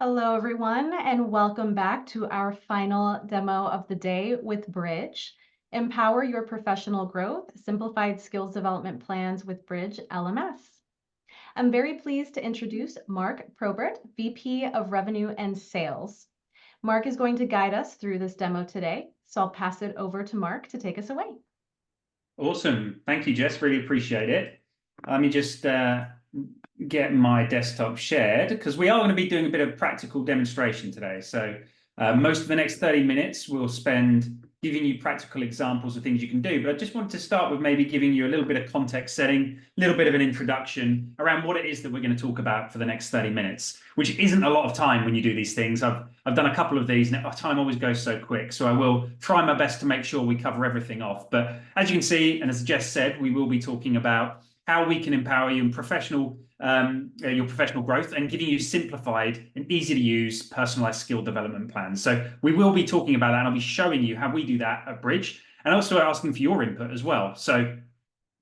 Hello, everyone, and welcome back to our final demo of the day with Bridge. Empower your professional growth, simplified skills development plans with Bridge LMS. I'm very pleased to introduce Mark Probert, VP of Revenue and Sales. Mark is going to guide us through this demo today, so I'll pass it over to Mark to take us away. Awesome. Thank you, Jess. Really appreciate it. Let me just get my desktop shared because we are going to be doing a bit of practical demonstration today. So most of the next 30 minutes we'll spend giving you practical examples of things you can do. But I just wanted to start with maybe giving you a little bit of context setting, a little bit of an introduction around what it is that we're going to talk about for the next 30 minutes, which isn't a lot of time when you do these things. I've done a couple of these and time always goes so quick. So I will try my best to make sure we cover everything off. But as you can see, and as Jess said, we will be talking about how we can empower you in your professional growth and giving you simplified and easy to use personalized skill development plans. So we will be talking about that, and I'll be showing you how we do that at Bridge, and also asking for your input as well. So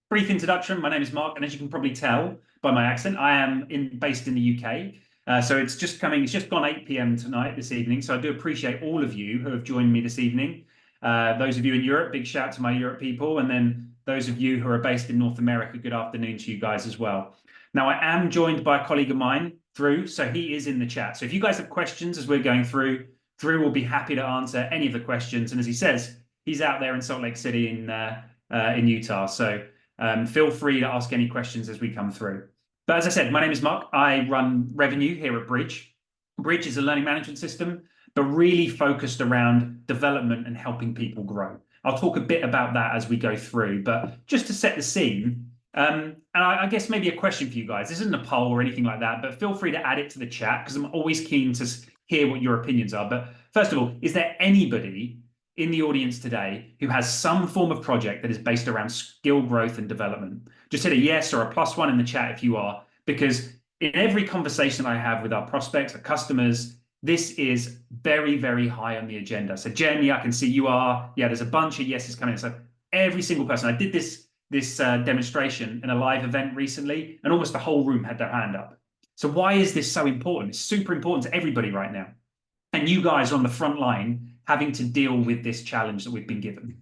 brief introduction, my name is Mark, and as you can probably tell by my accent, I am based in the UK. So it's just gone 8 p.m. this evening. So I do appreciate all of you who have joined me this evening. Those of you in Europe, big shout to my Europe people, and then those of you who are based in North America, good afternoon to you guys as well. Now, I am joined by a colleague of mine, Drew, so he is in the chat. So if you guys have questions as we're going through, Drew will be happy to answer any of the questions. And as he says, he's out there in Salt Lake City in Utah. So feel free to ask any questions as we come through. But as I said, my name is Mark. I run revenue here at Bridge. Bridge is a learning management system, but really focused around development and helping people grow. I'll talk a bit about that as we go through, but just to set the scene, and I guess maybe a question for you guys. This isn't a poll or anything like that, but feel free to add it to the chat because I'm always keen to hear what your opinions are. But first of all, is there anybody in the audience today who has some form of project that is based around skill growth and development? Just hit a yes or a +1 in the chat if you are, because in every conversation I have with our prospects, our customers, this is very, very high on the agenda. So Jenny, I can see you are. Yeah, there's a bunch of yeses coming in. So every single person. I did this demonstration in a live event recently, and almost the whole room had their hand up. So why is this so important? It's super important to everybody right now. And you guys on the front line having to deal with this challenge that we've been given.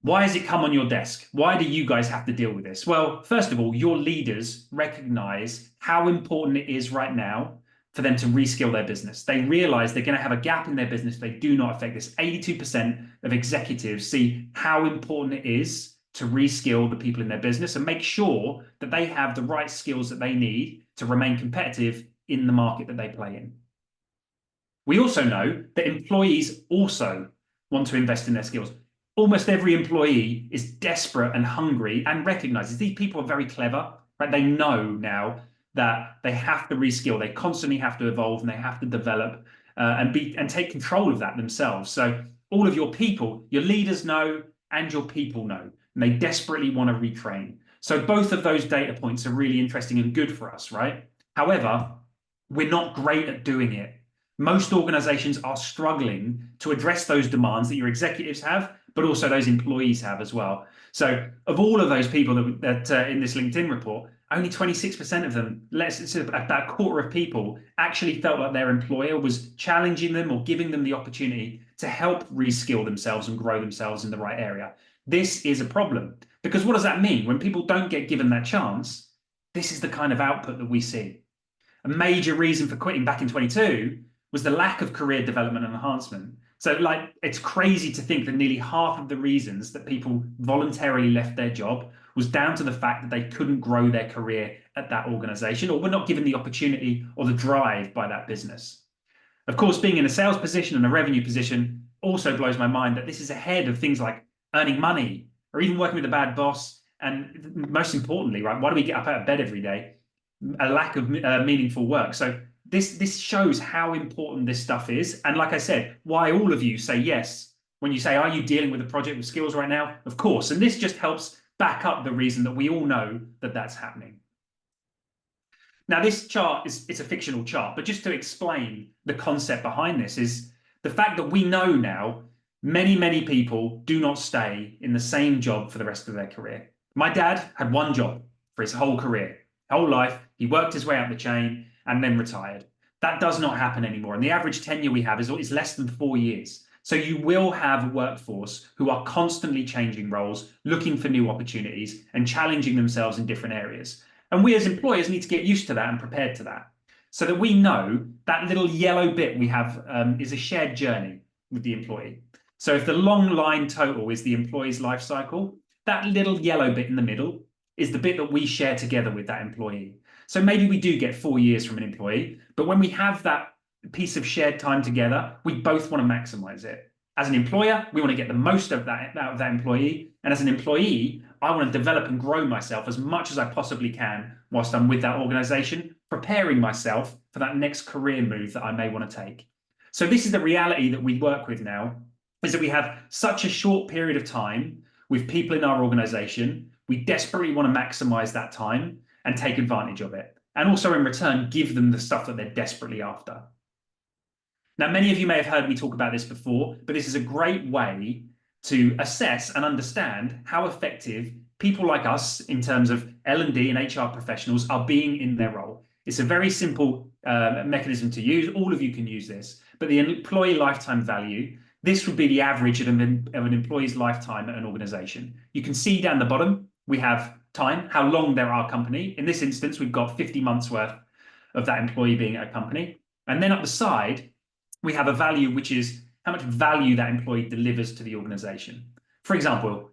Why has it come on your desk? Why do you guys have to deal with this? Well, first of all, your leaders recognize how important it is right now for them to reskill their business. They realize they're going to have a gap in their business if they do not affect this. 82% of executives see how important it is to reskill the people in their business and make sure that they have the right skills that they need to remain competitive in the market that they play in. We also know that employees also want to invest in their skills. Almost every employee is desperate and hungry and recognizes these people are very clever, right? They know now that they have to reskill, they constantly have to evolve, and they have to develop and take control of that themselves. So all of your people, your leaders know, and your people know, and they desperately want to retrain. So both of those data points are really interesting and good for us, right? However, we're not great at doing it. Most organizations are struggling to address those demands that your executives have, but also those employees have as well. So of all of those people that in this LinkedIn report, only 26% of them, about a quarter of people, actually felt like their employer was challenging them or giving them the opportunity to help reskill themselves and grow themselves in the right area. This is a problem, because what does that mean? When people don't get given that chance, this is the kind of output that we see. A major reason for quitting back in 22 was the lack of career development and enhancement. So like, it's crazy to think that nearly half of the reasons that people voluntarily left their job was down to the fact that they couldn't grow their career at that organization or were not given the opportunity or the drive by that business. Of course, being in a sales position and a revenue position also blows my mind that this is ahead of things like earning money or even working with a bad boss. And most importantly, right, why do we get up out of bed every day? A lack of meaningful work. So this shows how important this stuff is. And like I said, why all of you say yes when you say, are you dealing with a project with skills right now? Of course. And this just helps back up the reason that we all know that that's happening. Now, this chart it's a fictional chart, but just to explain the concept behind this is the fact that we know now many people do not stay in the same job for the rest of their career. My dad had one job for his whole career, whole life. He worked his way up the chain and then retired. That does not happen anymore. And the average tenure we have is less than 4 years. So you will have a workforce who are constantly changing roles, looking for new opportunities and challenging themselves in different areas. And we as employers need to get used to that and prepared to that, so that we know that little yellow bit we have is a shared journey with the employee. So if the long line total is the employee's life cycle, that little yellow bit in the middle is the bit that we share together with that employee. So maybe we do get 4 years from an employee, but when we have that piece of shared time together, we both want to maximize it. As an employer, we want to get the most of that out of that employee. And as an employee, I want to develop and grow myself as much as I possibly can whilst I'm with that organization, preparing myself for that next career move that I may want to take. So this is the reality that we work with now, is that we have such a short period of time with people in our organization. We desperately want to maximize that time and take advantage of it. And also in return, give them the stuff that they're desperately after. Now, many of you may have heard me talk about this before, but this is a great way to assess and understand how effective people like us in terms of L&D and HR professionals are being in their role. It's a very simple mechanism to use. All of you can use this, but the employee lifetime value, this would be the average of an employee's lifetime at an organization. You can see down the bottom, we have time, how long they're our company. In this instance, we've got 50 months worth of that employee being at a company. And then up the side, we have a value, which is how much value that employee delivers to the organization. For example,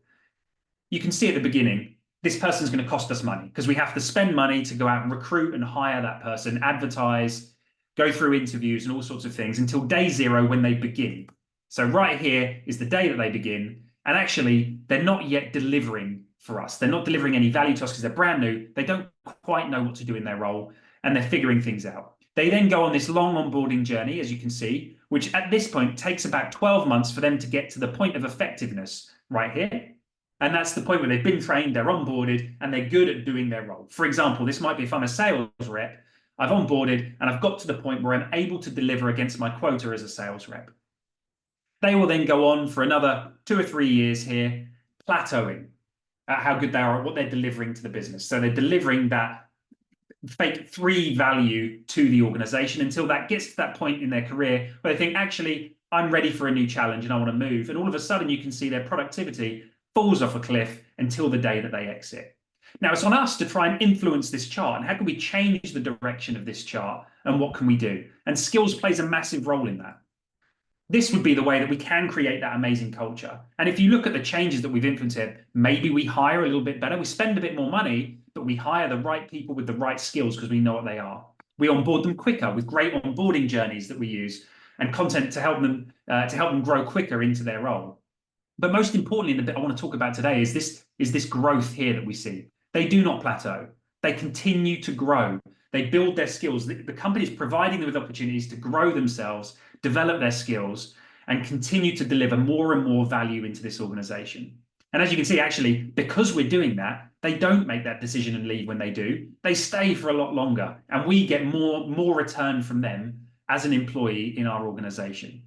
you can see at the beginning, this person's going to cost us money because we have to spend money to go out and recruit and hire that person, advertise, go through interviews and all sorts of things until day zero when they begin. So right here is the day that they begin. And actually, they're not yet delivering for us. They're not delivering any value to us because they're brand new. They don't quite know what to do in their role and they're figuring things out. They then go on this long onboarding journey, as you can see, which at this point takes about 12 months for them to get to the point of effectiveness right here. And that's the point where they've been trained, they're onboarded, and they're good at doing their role. For example, this might be if I'm a sales rep, I've onboarded and I've got to the point where I'm able to deliver against my quota as a sales rep. They will then go on for another 2 or 3 years here, plateauing at how good they are at what they're delivering to the business. So they're delivering that fake 3 value to the organization until that gets to that point in their career where they think, actually, I'm ready for a new challenge and I want to move. And all of a sudden, you can see their productivity falls off a cliff until the day that they exit. Now, it's on us to try and influence this chart. And how can we change the direction of this chart? And what can we do? And skills plays a massive role in that. This would be the way that we can create that amazing culture. And if you look at the changes that we've implemented, maybe we hire a little bit better, we spend a bit more money, but we hire the right people with the right skills because we know what they are. We onboard them quicker with great onboarding journeys that we use and content to help them grow quicker into their role. But most importantly, the bit I want to talk about today is this growth here that we see. They do not plateau. They continue to grow. They build their skills. The company is providing them with opportunities to grow themselves, develop their skills, and continue to deliver more and more value into this organization. And as you can see, actually, because we're doing that, they don't make that decision and leave when they do. They stay for a lot longer, and we get more return from them as an employee in our organization.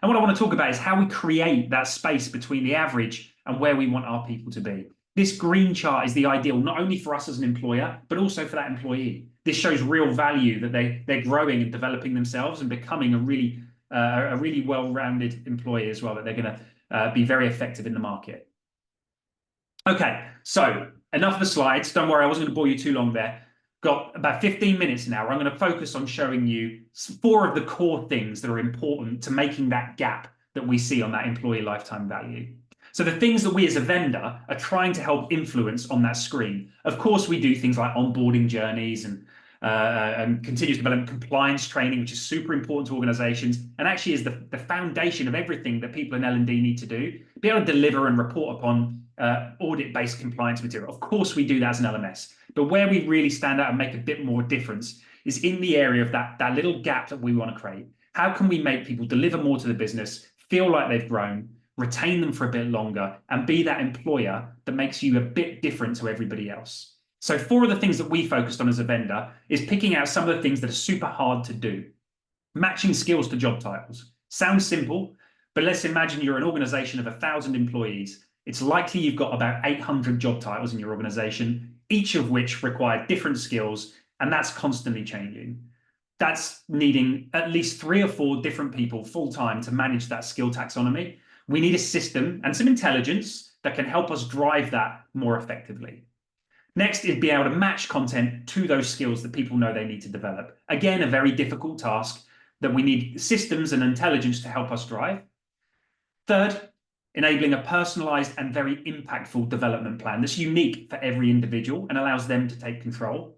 And what I want to talk about is how we create that space between the average and where we want our people to be. This green chart is the ideal, not only for us as an employer, but also for that employee. This shows real value that they're growing and developing themselves and becoming a really well-rounded employee as well, that they're going to be very effective in the market. Okay, so enough of the slides. Don't worry, I wasn't going to bore you too long there. Got about 15 minutes now. I'm going to focus on showing you 4 of the core things that are important to making that gap that we see on that employee lifetime value. So the things that we as a vendor are trying to help influence on that screen. Of course, we do things like onboarding journeys and continuous development compliance training, which is super important to organizations and actually is the foundation of everything that people in L&D need to do. Be able to deliver and report upon audit-based compliance material. Of course, we do that as an LMS. But where we really stand out and make a bit more difference is in the area of that little gap that we want to create. How can we make people deliver more to the business, feel like they've grown, retain them for a bit longer, and be that employer that makes you a bit different to everybody else? So 4 of the things that we focused on as a vendor is picking out some of the things that are super hard to do. Matching skills to job titles. Sounds simple, but let's imagine you're an organization of 1,000 employees. It's likely you've got about 800 job titles in your organization, each of which require different skills, and that's constantly changing. that's needing at least 3 or 4 different people full time to manage that skill taxonomy. We need a system and some intelligence that can help us drive that more effectively. Next is be able to match content to those skills that people know they need to develop. Again, a very difficult task that we need systems and intelligence to help us drive. Third, enabling a personalized and very impactful development plan that's unique for every individual and allows them to take control.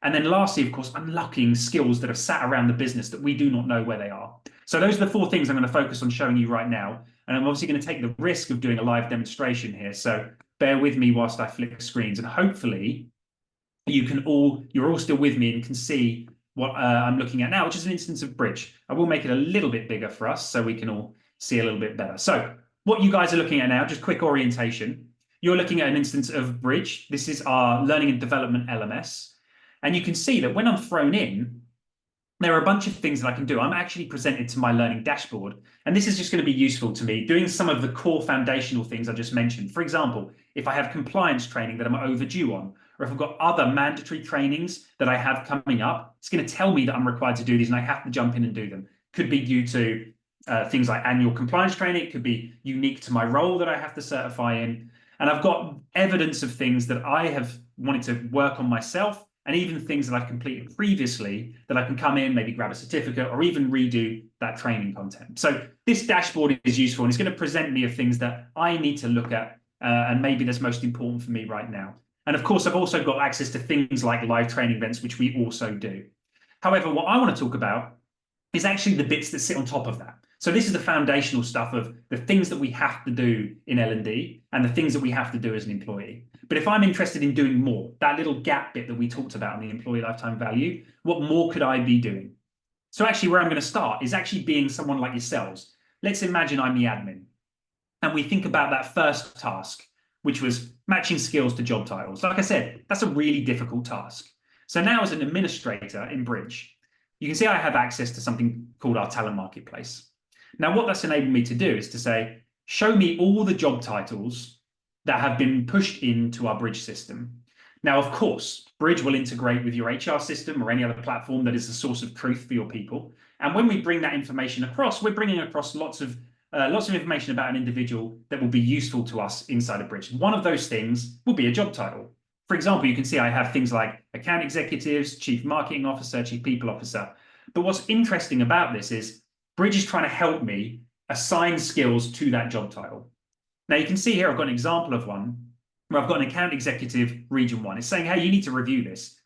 And then lastly, of course, unlocking skills that have sat around the business that we do not know where they are. So those are the 4 things I'm going to focus on showing you right now. And I'm obviously going to take the risk of doing a live demonstration here. So bear with me whilst I flick screens, and hopefully you're all still with me and can see what I'm looking at now, which is an instance of Bridge. I will make it a little bit bigger for us so we can all see a little bit better. So what you guys are looking at now, just quick orientation. You're looking at an instance of Bridge. This is our learning and development LMS. And you can see that when I'm thrown in, there are a bunch of things that I can do. I'm actually presented to my learning dashboard, and this is just going to be useful to me doing some of the core foundational things I just mentioned. For example, if I have compliance training that I'm overdue on, or if I've got other mandatory trainings that I have coming up, it's going to tell me that I'm required to do these and I have to jump in and do them. Could be due to things like annual compliance training. It could be unique to my role that I have to certify in. And I've got evidence of things that I have wanted to work on myself, and even things that I've completed previously that I can come in, maybe grab a certificate or even redo that training content. So this dashboard is useful, and it's going to present me of things that I need to look at and maybe that's most important for me right now. And of course, I've also got access to things like live training events, which we also do. However, what I want to talk about is actually the bits that sit on top of that. So this is the foundational stuff of the things that we have to do in L&D and the things that we have to do as an employee. But if I'm interested in doing more, that little gap bit that we talked about in the employee lifetime value, what more could I be doing? So actually where I'm going to start is actually being someone like yourselves. Let's imagine I'm the admin. And we think about that first task, which was matching skills to job titles. Like I said, that's a really difficult task. So now as an administrator in Bridge, you can see I have access to something called our talent marketplace. Now, what that's enabled me to do is to say, show me all the job titles that have been pushed into our Bridge system. Now, of course, Bridge will integrate with your HR system or any other platform that is a source of truth for your people. And when we bring that information across, we're bringing across lots of information about an individual that will be useful to us inside of Bridge. One of those things will be a job title. For example, you can see I have things like account executives, chief marketing officer, chief people officer. But what's interesting about this is Bridge is trying to help me assign skills to that job title. Now you can see here I've got an example of one where I've got an account executive region 1. It's saying, hey, you need to review this.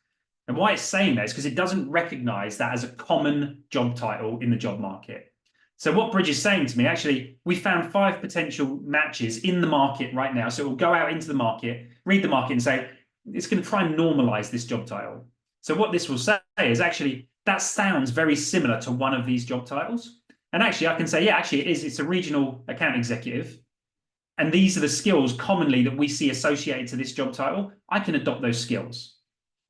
And why it's saying that is because it doesn't recognize that as a common job title in the job market. So what Bridge is saying to me, actually, we found 5 potential matches in the market right now. So it will go out into the market, read the market and say, it's going to try and normalize this job title. So what this will say is actually, that sounds very similar to one of these job titles. And actually, I can say, yeah, actually, it is. It's a regional account executive. And these are the skills commonly that we see associated to this job title. I can adopt those skills.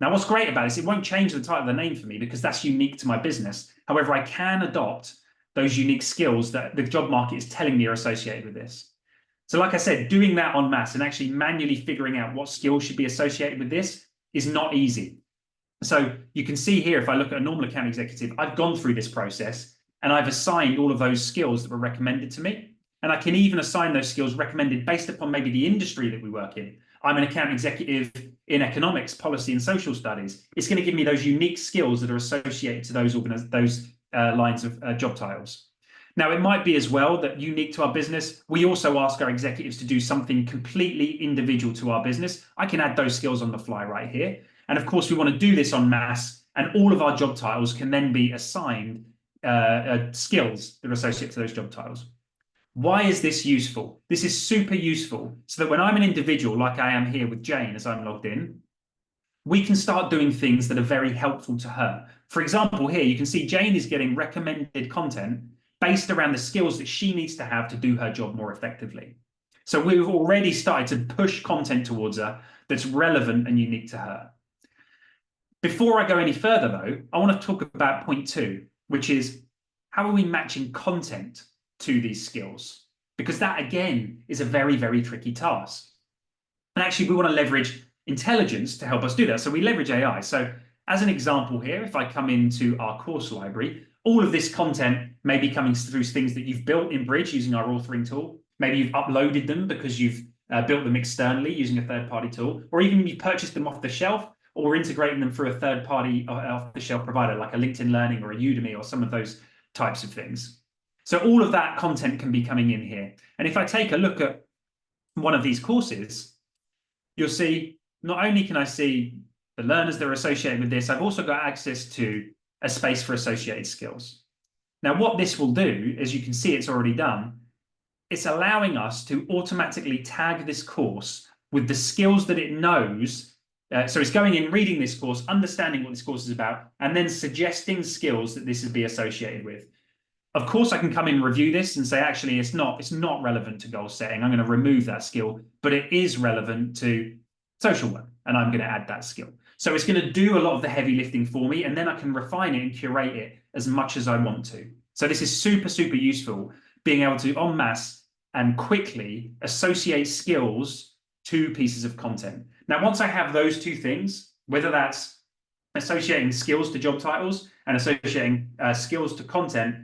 Now, what's great about this, it won't change the title of the name for me because that's unique to my business. However, I can adopt those unique skills that the job market is telling me are associated with this. So like I said, doing that en masse and actually manually figuring out what skills should be associated with this is not easy. So you can see here, if I look at a normal account executive, I've gone through this process and I've assigned all of those skills that were recommended to me. And I can even assign those skills recommended based upon maybe the industry that we work in. I'm an account executive in economics, policy, and social studies. It's going to give me those unique skills that are associated to those lines of job titles. Now, it might be as well that unique to our business, we also ask our executives to do something completely individual to our business. I can add those skills on the fly right here. And of course, we want to do this en masse, and all of our job titles can then be assigned skills that are associated to those job titles. Why is this useful? This is super useful so that when I'm an individual, like I am here with Jane as I'm logged in, we can start doing things that are very helpful to her. For example, here you can see Jane is getting recommended content based around the skills that she needs to have to do her job more effectively. So we've already started to push content towards her that's relevant and unique to her. Before I go any further, though, I want to talk about point 2, which is how are we matching content to these skills? Because that, again, is a very, very tricky task. And actually, we want to leverage intelligence to help us do that. So we leverage AI. So As an example here, if I come into our course library, all of this content may be coming through things that you've built in Bridge using our authoring tool. Maybe you've uploaded them because you've built them externally using a third-party tool, or even you purchased them off the shelf, or integrating them through a third-party off-the-shelf provider like a LinkedIn Learning or a Udemy or some of those types of things. So all of that content can be coming in here. And if I take a look at one of these courses, you'll see not only can I see the learners that are associated with this, I've also got access to a space for associated skills. Now, what this will do, as you can see, it's already done. It's allowing us to automatically tag this course with the skills that it knows. So it's going in, reading this course, understanding what this course is about, and then suggesting skills that this would be associated with. Of course, I can come in and review this and say, actually, it's not relevant to goal setting. I'm going to remove that skill, but it is relevant to social work, and I'm going to add that skill. So it's going to do a lot of the heavy lifting for me, and then I can refine it and curate it as much as I want to. So this is super, super useful, being able to en masse and quickly associate skills to pieces of content. Now, once I have those two things, whether that's associating skills to job titles and associating skills to content,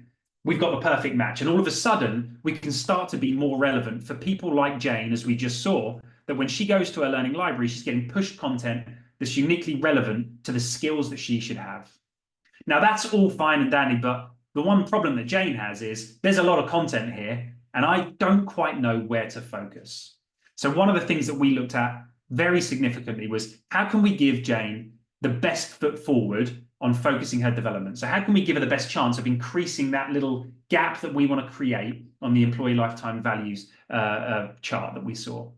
we've got the perfect match. And all of a sudden, we can start to be more relevant for people like Jane, as we just saw, that when she goes to her learning library, she's getting pushed content that's uniquely relevant to the skills that she should have. Now, that's all fine and dandy, but the one problem that Jane has is there's a lot of content here, and I don't quite know where to focus. So one of the things that we looked at very significantly was, how can we give Jane the best foot forward on focusing her development? So how can we give her the best chance of increasing that little gap that we want to create on the employee lifetime values chart that we saw?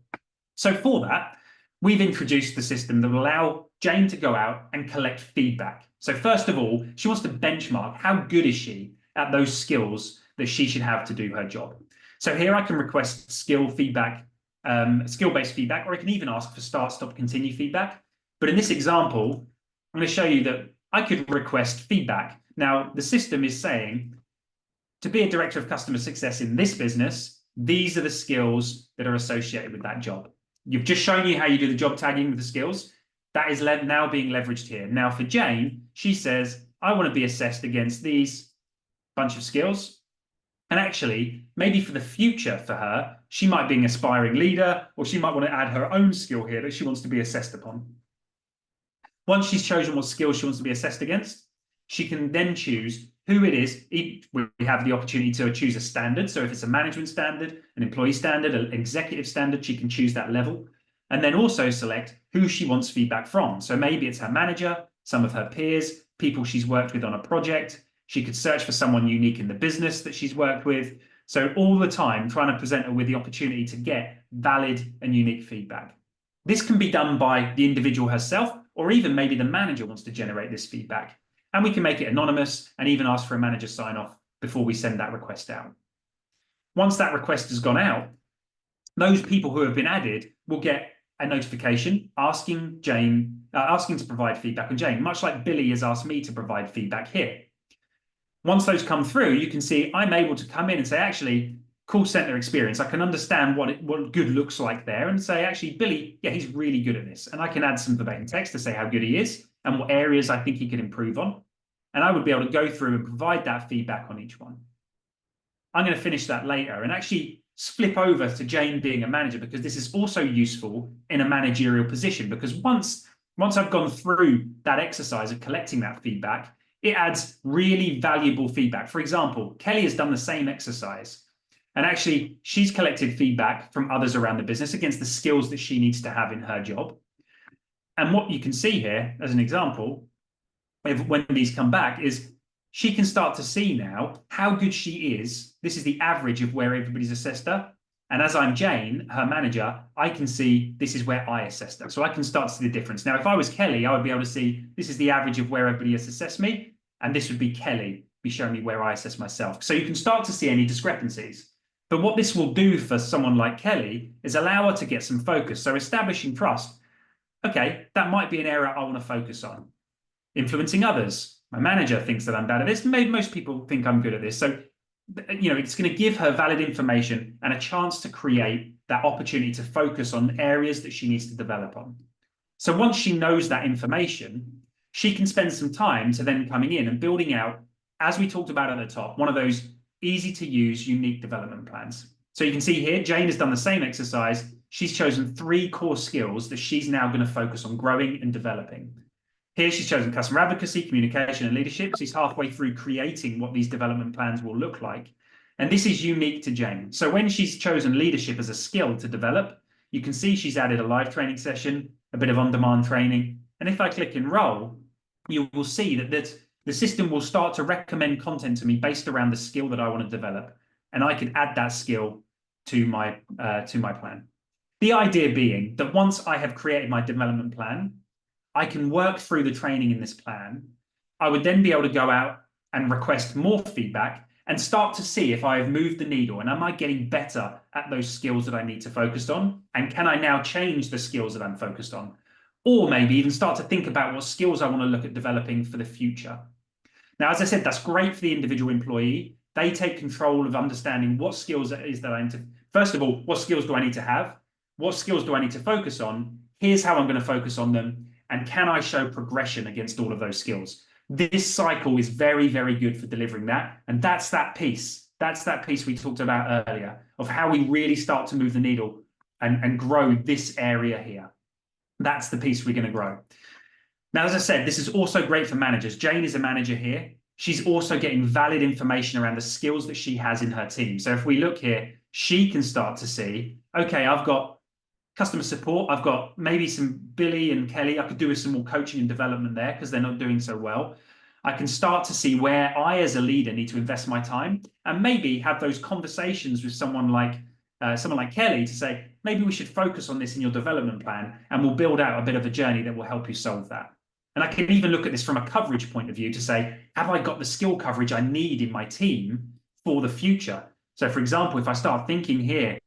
So for that, we've introduced the system that will allow Jane to go out and collect feedback. So first of all, she wants to benchmark how good is she at those skills that she should have to do her job. So here I can request skill feedback, skill-based feedback, or I can even ask for start, stop, continue feedback. But in this example, I'm going to show you that I could request feedback. Now, the system is saying, to be a director of customer success in this business, these are the skills that are associated with that job. You've just shown you how you do the job tagging with the skills. That is now being leveraged here. Now for Jane, she says, I want to be assessed against these bunch of skills. And actually, maybe for the future for her, she might be an aspiring leader, or she might want to add her own skill here that she wants to be assessed upon. Once she's chosen what skills she wants to be assessed against, she can then choose who it is. We have the opportunity to choose a standard. So if it's a management standard, an employee standard, an executive standard, she can choose that level. And then also select who she wants feedback from. So maybe it's her manager, some of her peers, people she's worked with on a project. She could search for someone unique in the business that she's worked with. So all the time trying to present her with the opportunity to get valid and unique feedback. This can be done by the individual herself, or even maybe the manager wants to generate this feedback. And we can make it anonymous and even ask for a manager sign-off before we send that request out. Once that request has gone out, those people who have been added will get a notification asking to provide feedback on Jane, much like Billy has asked me to provide feedback here. Once those come through, you can see I'm able to come in and say, actually, call center experience. I can understand what good looks like there and say, actually, Billy, yeah, he's really good at this. And I can add some verbatim text to say how good he is and what areas I think he could improve on. And I would be able to go through and provide that feedback on each one. I'm going to finish that later and actually flip over to Jane being a manager, because this is also useful in a managerial position, because once I've gone through that exercise of collecting that feedback, it adds really valuable feedback. For example, Kelly has done the same exercise. And actually, she's collected feedback from others around the business against the skills that she needs to have in her job. And what you can see here, as an example, when these come back, is she can start to see now how good she is. This is the average of where everybody's assessed her. And as I'm Jane, her manager, I can see this is where I assessed her. So I can start to see the difference. Now, if I was Kelly, I would be able to see this is the average of where everybody has assessed me. And this would be Kelly, be showing me where I assess myself. So you can start to see any discrepancies. But what this will do for someone like Kelly is allow her to get some focus. So establishing trust. Okay, that might be an area I want to focus on. Influencing others. My manager thinks that I'm bad at this. Maybe most people think I'm good at this. So, it's going to give her valid information and a chance to create that opportunity to focus on areas that she needs to develop on. So once she knows that information, she can spend some time to then coming in and building out, as we talked about at the top, one of those easy to use, unique development plans. So you can see here, Jane has done the same exercise. She's chosen 3 core skills that she's now going to focus on growing and developing. Here she's chosen customer advocacy, communication, and leadership. She's halfway through creating what these development plans will look like. And this is unique to Jane. So when she's chosen leadership as a skill to develop, you can see she's added a live training session, a bit of on-demand training. And if I click enroll, you will see that the system will start to recommend content to me based around the skill that I want to develop. And I can add that skill to my plan. The idea being that once I have created my development plan, I can work through the training in this plan. I would then be able to go out and request more feedback and start to see if I have moved the needle and am I getting better at those skills that I need to focus on? And can I now change the skills that I'm focused on? Or maybe even start to think about what skills I want to look at developing for the future. Now, as I said, that's great for the individual employee. They take control of understanding what skills it is that I need to, first of all, what skills do I need to have? What skills do I need to focus on? Here's how I'm going to focus on them. And can I show progression against all of those skills? This cycle is very, very good for delivering that. And that's that piece. That's that piece we talked about earlier of how we really start to move the needle and grow this area here. That's the piece we're going to grow. Now, as I said, this is also great for managers. Jane is a manager here. She's also getting valid information around the skills that she has in her team. So if we look here, she can start to see, okay, I've got customer support. I've got maybe some Billy and Kelly. I could do with some more coaching and development there because they're not doing so well. I can start to see where I, as a leader, need to invest my time and maybe have those conversations with someone like Kelly to say, maybe we should focus on this in your development plan and we'll build out a bit of a journey that will help you solve that. And I can even look at this from a coverage point of view to say, have I got the skill coverage I need in my team for the future? So for example, if I start thinking here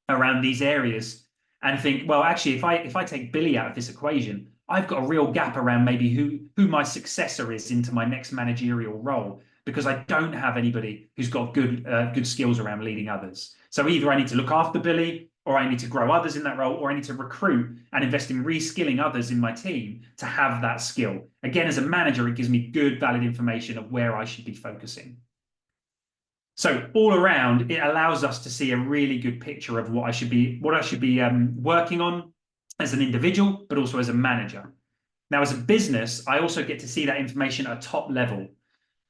around these areas and think, well, actually, if I take Billy out of this equation, I've got a real gap around maybe who my successor is into my next managerial role because I don't have anybody who's got good skills around leading others. So either I need to look after Billy, or I need to grow others in that role, or I need to recruit and invest in reskilling others in my team to have that skill. Again, as a manager, it gives me good, valid information of where I should be focusing. So all around, it allows us to see a really good picture of what I should be working on as an individual, but also as a manager. Now, as a business, I also get to see that information at a top level.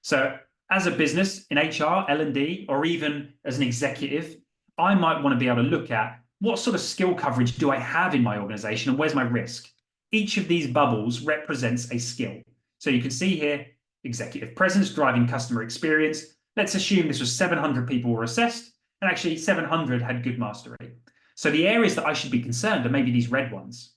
So as a business in HR, L&D, or even as an executive, I might want to be able to look at what sort of skill coverage do I have in my organization and where's my risk? Each of these bubbles represents a skill. So you can see here, executive presence, driving customer experience. Let's assume this was 700 people were assessed, and actually 700 had good mastery. So the areas that I should be concerned are maybe these red ones.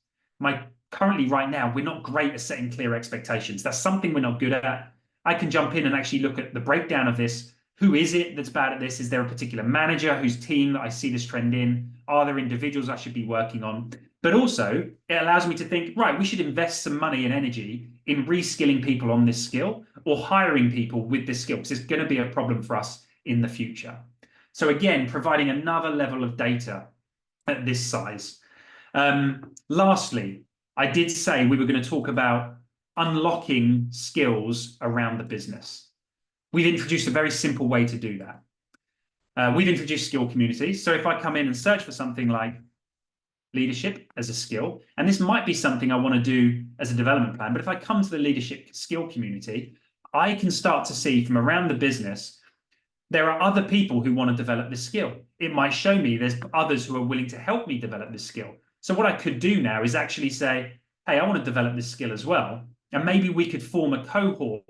Currently, right now, we're not great at setting clear expectations. That's something we're not good at. I can jump in and actually look at the breakdown of this. Who is it that's bad at this? Is there a particular manager whose team that I see this trend in? Are there individuals I should be working on? But also, it allows me to think, right, we should invest some money and energy in reskilling people on this skill or hiring people with this skill because it's going to be a problem for us in the future. So again, providing another level of data at this size. Lastly, I did say we were going to talk about unlocking skills around the business. We've introduced a very simple way to do that. We've introduced skill communities. So if I come in and search for something like leadership as a skill, and this might be something I want to do as a development plan, but if I come to the leadership skill community, I can start to see from around the business, there are other people who want to develop this skill. It might show me there's others who are willing to help me develop this skill. So what I could do now is actually say, hey, I want to develop this skill as well. And maybe we could form a cohort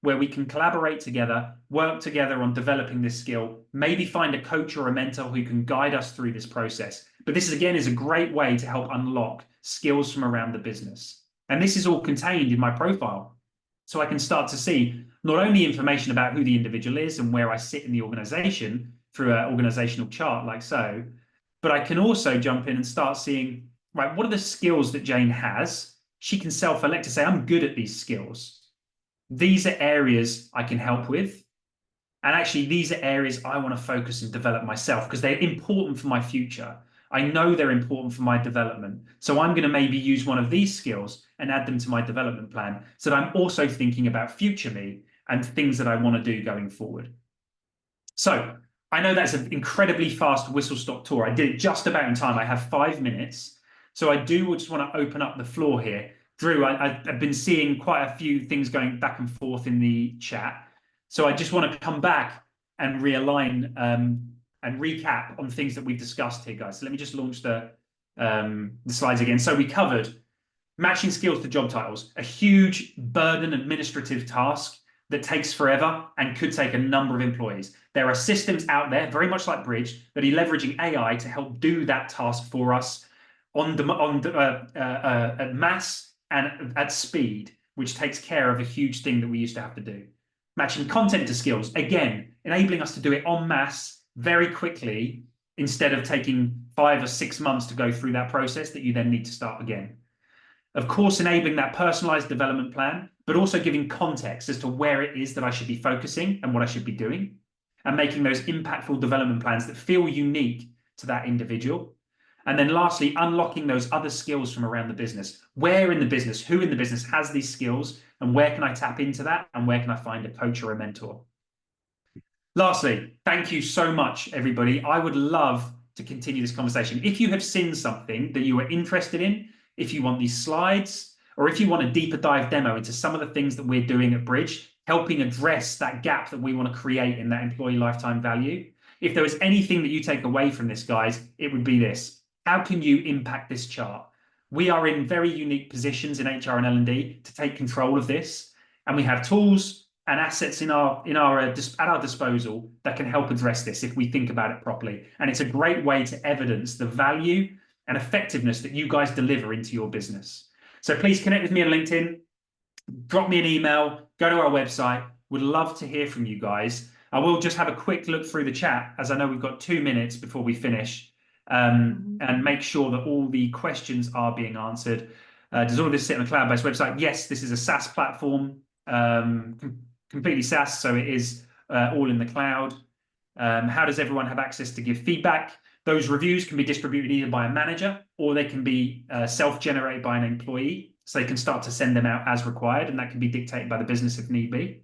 where we can collaborate together, work together on developing this skill, maybe find a coach or a mentor who can guide us through this process. But this, again, is a great way to help unlock skills from around the business. And this is all contained in my profile. So I can start to see not only information about who the individual is and where I sit in the organization through an organizational chart like so, but I can also jump in and start seeing, right, what are the skills that Jane has? She can self-elect to say, I'm good at these skills. These are areas I can help with. And actually, these are areas I want to focus and develop myself because they're important for my future. I know they're important for my development. So I'm going to maybe use one of these skills and add them to my development plan so that I'm also thinking about future me and things that I want to do going forward. So I know that's an incredibly fast whistle-stop tour. I did it just about in time. I have 5 minutes. So I do just want to open up the floor here. Drew, I've been seeing quite a few things going back and forth in the chat. So I just want to come back and realign and recap on things that we've discussed here, guys. So let me just launch the slides again. So we covered matching skills to job titles, a huge burden administrative task that takes forever and could take a number of employees. There are systems out there, very much like Bridge, that are leveraging AI to help do that task for us at mass and at speed, which takes care of a huge thing that we used to have to do. Matching content to skills, again, enabling us to do it en masse very quickly instead of taking 5 or 6 months to go through that process that you then need to start again. Of course, enabling that personalized development plan, but also giving context as to where it is that I should be focusing and what I should be doing, and making those impactful development plans that feel unique to that individual. And then lastly, unlocking those other skills from around the business. Where in the business, who in the business has these skills, and where can I tap into that, and where can I find a coach or a mentor? Lastly, thank you so much, everybody. I would love to continue this conversation. If you have seen something that you are interested in, if you want these slides, or if you want a deeper dive demo into some of the things that we're doing at Bridge, helping address that gap that we want to create in that employee lifetime value. If there was anything that you take away from this, guys, it would be this. How can you impact this chart? We are in very unique positions in HR and L&D to take control of this, and we have tools and assets at our disposal that can help address this if we think about it properly. And it's a great way to evidence the value and effectiveness that you guys deliver into your business. So please connect with me on LinkedIn, drop me an email, go to our website. Would love to hear from you guys. I will just have a quick look through the chat, as I know we've got 2 minutes before we finish, and make sure that all the questions are being answered. Does all of this sit on a cloud-based website? Yes, this is a SaaS platform, completely SaaS, so it is all in the cloud. How does everyone have access to give feedback? Those reviews can be distributed either by a manager or they can be self-generated by an employee. So they can start to send them out as required, and that can be dictated by the business if need be.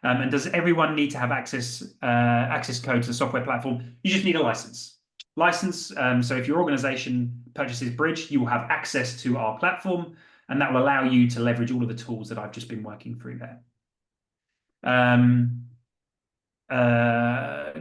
And does everyone need to have access code to the software platform? You just need a license. So if your organization purchases Bridge, you will have access to our platform, and that will allow you to leverage all of the tools that I've just been working through there.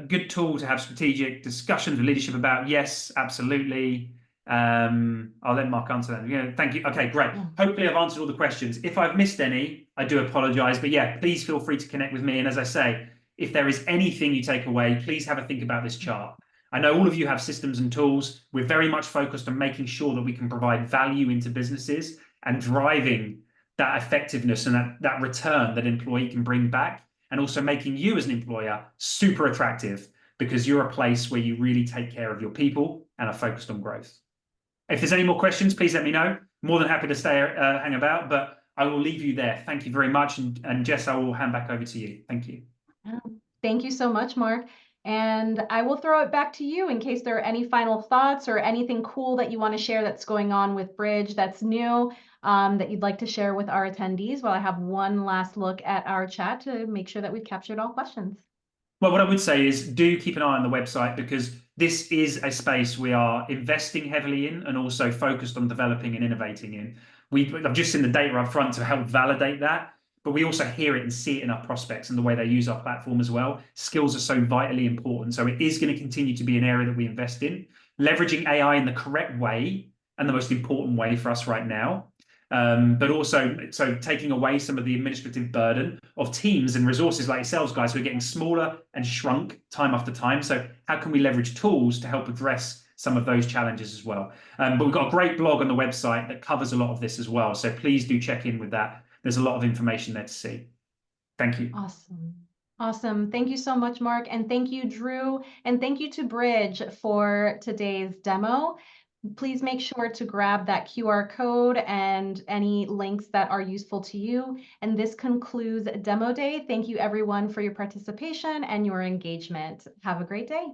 Good tool to have strategic discussions with leadership about. Yes, absolutely. I'll let Mark answer that. Yeah, thank you. Okay, great. Hopefully I've answered all the questions. If I've missed any, I do apologize. But yeah, please feel free to connect with me. And as I say, if there is anything you take away, please have a think about this chart. I know all of you have systems and tools. We're very much focused on making sure that we can provide value into businesses and driving that effectiveness and that return that employee can bring back, and also making you as an employer super attractive because you're a place where you really take care of your people and are focused on growth. If there's any more questions, please let me know. More than happy to stay hang about, but I will leave you there. Thank you very much. And Jess, I will hand back over to you. Thank you. Thank you so much, Mark. And I will throw it back to you in case there are any final thoughts or anything cool that you want to share that's going on with Bridge that's new, that you'd like to share with our attendees, while I have one last look at our chat to make sure that we've captured all questions. Well, what I would say is do keep an eye on the website, because this is a space we are investing heavily in and also focused on developing and innovating in. I've just seen the data up front to help validate that, but we also hear it and see it in our prospects and the way they use our platform as well. Skills are so vitally important. So it is going to continue to be an area that we invest in, leveraging AI in the correct way and the most important way for us right now. But also, so taking away some of the administrative burden of teams and resources like yourselves, guys, who are getting smaller and shrunk time after time. So how can we leverage tools to help address some of those challenges as well? But we've got a great blog on the website that covers a lot of this as well. So please do check in with that. There's a lot of information there to see. Thank you. Awesome. Awesome. Thank you so much, Mark. And thank you, Drew. And thank you to Bridge for today's demo. Please make sure to grab that QR code and any links that are useful to you. And this concludes Demo Day. Thank you, everyone, for your participation and your engagement. Have a great day.